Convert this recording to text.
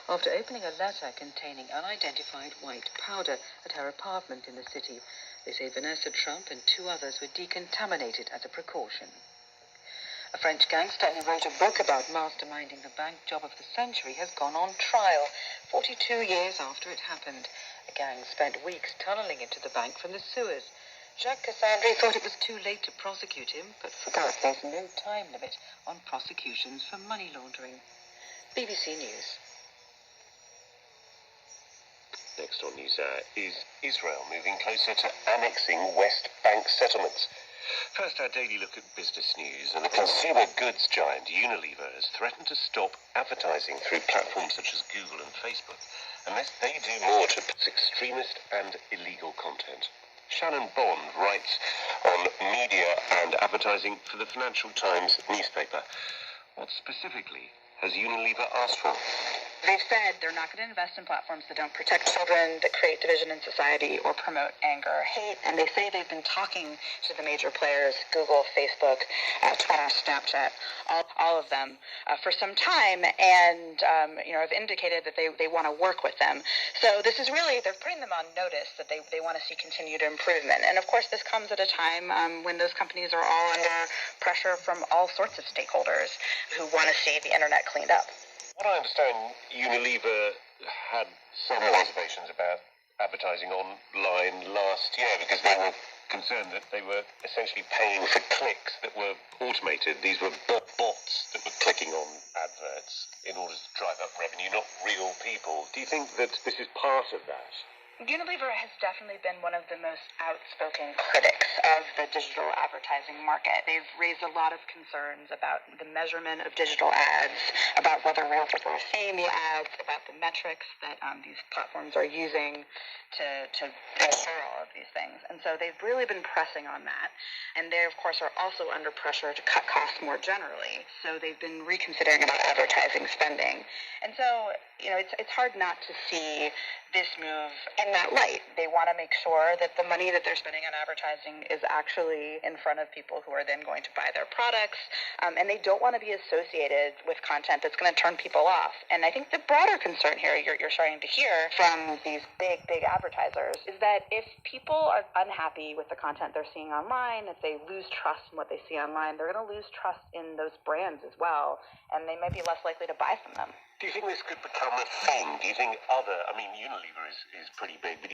after opening a letter containing unidentified white powder at her apartment in the city. They say Vanessa Trump and 2 others were decontaminated as a precaution. A French gangster who wrote a book about masterminding the bank job of the century has gone on trial 42 years after it happened. A gang spent weeks tunneling into the bank from the sewers. Jacques Cassandre thought it was too late to prosecute him, but forgot there's no time limit on prosecutions for money laundering. BBC News. Next on NewsHour, is Israel moving closer to annexing West Bank settlements? First, our daily look at business news, and the consumer goods giant Unilever has threatened to stop advertising through platforms such as Google and Facebook unless they do more to oppose extremist and illegal content. Shannon Bond writes on media and advertising for the Financial Times newspaper. What specifically has Unilever asked for? They've said they're not going to invest in platforms that don't protect children, that create division in society, or promote anger or hate. And they say they've been talking to the major players, Google, Facebook, Twitter, Snapchat, all of them, for some time, and have indicated that they want to work with them. So this is really, they're putting them on notice that they want to see continued improvement. And of course, this comes at a time when those companies are all under pressure from all sorts of stakeholders who want to see the internet cleaned up. What I understand, Unilever had some reservations about advertising online last year because they were concerned that they were essentially paying for clicks that were automated. These were bots that were clicking on adverts in order to drive up revenue, not real people. Do you think that this is part of that? Unilever has definitely been one of the most outspoken critics of the digital advertising market. They've raised a lot of concerns about the measurement of digital ads, about whether real people are seeing the ads, about the metrics that these platforms are using to ensure all of these things. And so they've really been pressing on that. And they, of course, are also under pressure to cut costs more generally. So they've been reconsidering about advertising spending. And so, it's hard not to see this move in that light. They want to make sure that the money that they're spending on advertising is actually in front of people who are then going to buy their products, and they don't want to be associated with content that's going to turn people off. And I think the broader concern here you're starting to hear from these big advertisers is that if people are unhappy with the content they're seeing online, if they lose trust in what they see online, they're going to lose trust in those brands as well, and they might be less likely to buy from them. Do you think this could become a thing? Do you think Unilever is pretty big, but